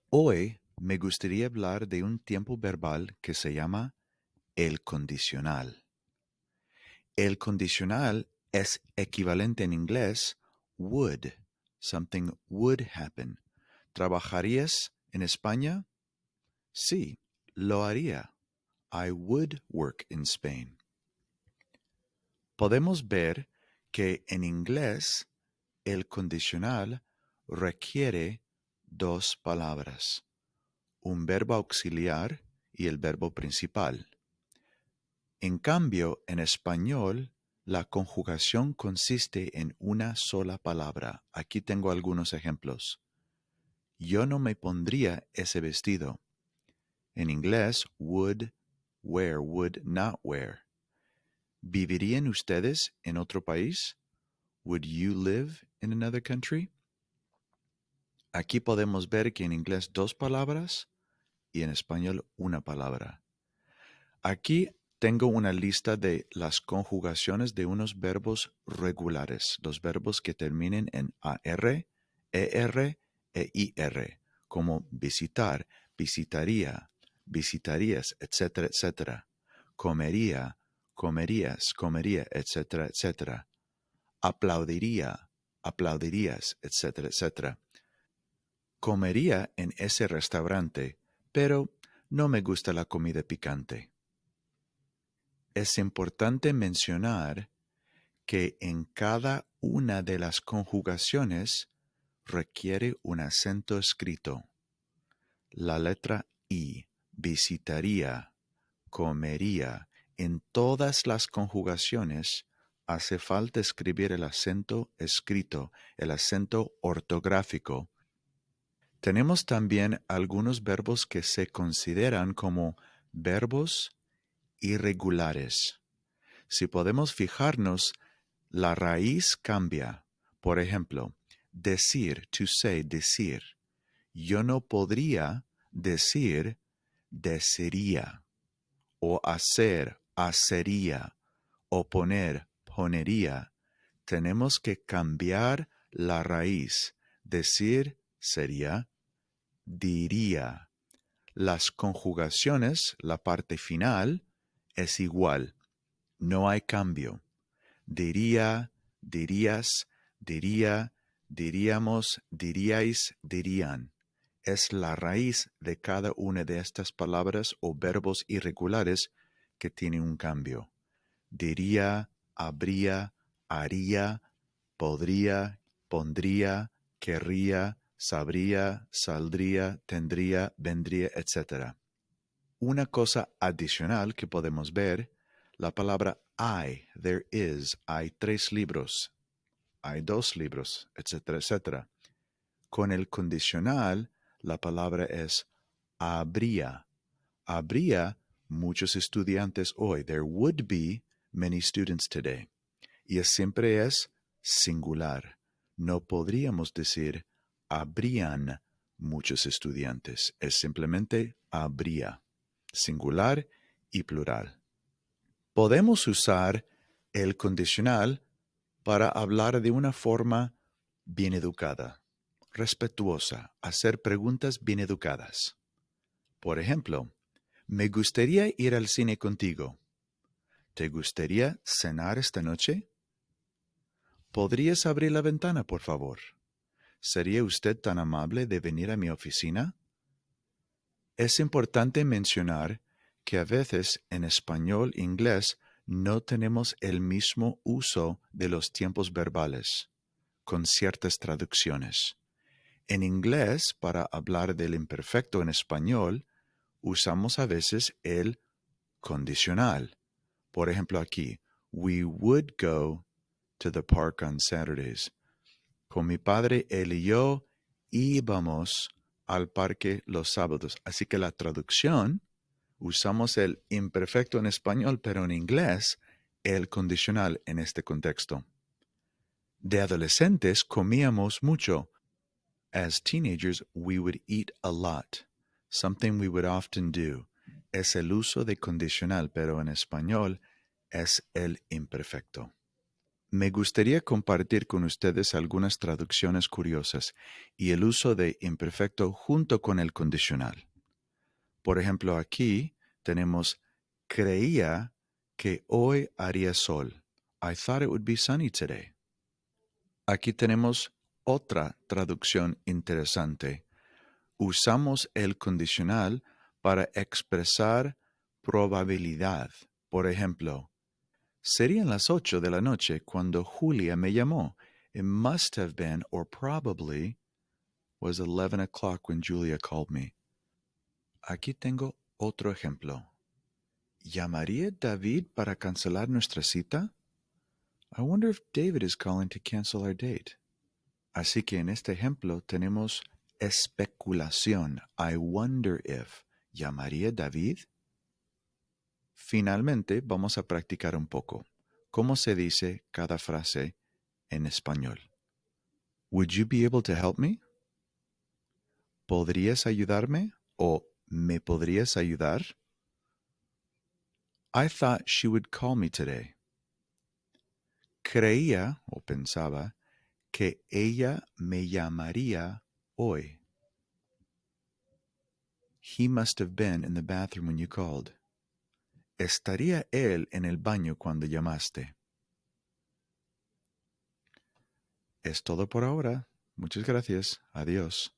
Hoy me gustaría hablar de un tiempo verbal que se llama el condicional. El condicional es equivalente en inglés would. Something would happen. ¿Trabajarías en España? Sí, lo haría. I would work in Spain. Podemos ver que en inglés el condicional requiere dos palabras, un verbo auxiliar y el verbo principal. En cambio, en español, la conjugación consiste en una sola palabra. Aquí tengo algunos ejemplos. Yo no me pondría ese vestido. En inglés, would wear, would not wear. ¿Vivirían ustedes en otro país? Would you live in another country? Aquí podemos ver que en inglés dos palabras y en español una palabra. Aquí tengo una lista de las conjugaciones de unos verbos regulares, los verbos que terminen en AR, ER e IR, como visitar, visitaría, visitarías, etcétera, etcétera. Comería, comerías, comería, etcétera, etcétera. Aplaudiría, aplaudirías, etcétera, etcétera. Comería en ese restaurante, pero no me gusta la comida picante. Es importante mencionar que en cada una de las conjugaciones requiere un acento escrito. La letra I, visitaría, comería, en todas las conjugaciones hace falta escribir el acento escrito, el acento ortográfico. Tenemos también algunos verbos que se consideran como verbos irregulares. Si podemos fijarnos, la raíz cambia. Por ejemplo, decir, to say, decir. Yo no podría decir, deciría. O hacer, hacería. O poner, ponería. Tenemos que cambiar la raíz. Decir sería, diría. Las conjugaciones, la parte final, es igual. No hay cambio. Diría, dirías, diría, diríamos, diríais, dirían. Es la raíz de cada una de estas palabras o verbos irregulares que tiene un cambio. Diría, habría, haría, podría, pondría, querría, sabría, saldría, tendría, vendría, etc. Una cosa adicional que podemos ver, la palabra hay, there is, hay 3 libros, hay 2 libros, etcétera, etcétera. Con el condicional, la palabra es habría. Habría muchos estudiantes hoy. There would be many students today. Y siempre es singular. No podríamos decir habrían muchos estudiantes. Es simplemente habría. Singular y plural. Podemos usar el condicional para hablar de una forma bien educada, respetuosa, hacer preguntas bien educadas. Por ejemplo, me gustaría ir al cine contigo. ¿Te gustaría cenar esta noche? ¿Podrías abrir la ventana, por favor? ¿Sería usted tan amable de venir a mi oficina? Es importante mencionar que a veces en español e inglés no tenemos el mismo uso de los tiempos verbales, con ciertas traducciones. En inglés, para hablar del imperfecto en español, usamos a veces el condicional. Por ejemplo, aquí, we would go to the park on Saturdays. Con mi padre, él y yo íbamos al parque los sábados. Así que la traducción, usamos el imperfecto en español, pero en inglés, el condicional en este contexto. De adolescentes comíamos mucho. As teenagers, we would eat a lot. Something we would often do. Es el uso de condicional, pero en español es el imperfecto. Me gustaría compartir con ustedes algunas traducciones curiosas y el uso de imperfecto junto con el condicional. Por ejemplo, aquí tenemos creía que hoy haría sol. I thought it would be sunny today. Aquí tenemos otra traducción interesante. Usamos el condicional para expresar probabilidad. Por ejemplo, serían las 8 de la noche cuando Julia me llamó. It must have been, or probably, was 11 o'clock when Julia called me. Aquí tengo otro ejemplo. ¿Llamaría David para cancelar nuestra cita? I wonder if David is calling to cancel our date. Así que en este ejemplo tenemos especulación. I wonder if. ¿Llamaría David? Finalmente, vamos a practicar un poco. ¿Cómo se dice cada frase en español? Would you be able to help me? ¿Podrías ayudarme? ¿O me podrías ayudar? I thought she would call me today. Creía o pensaba que ella me llamaría hoy. He must have been in the bathroom when you called. ¿Estaría él en el baño cuando llamaste? Es todo por ahora. Muchas gracias. Adiós.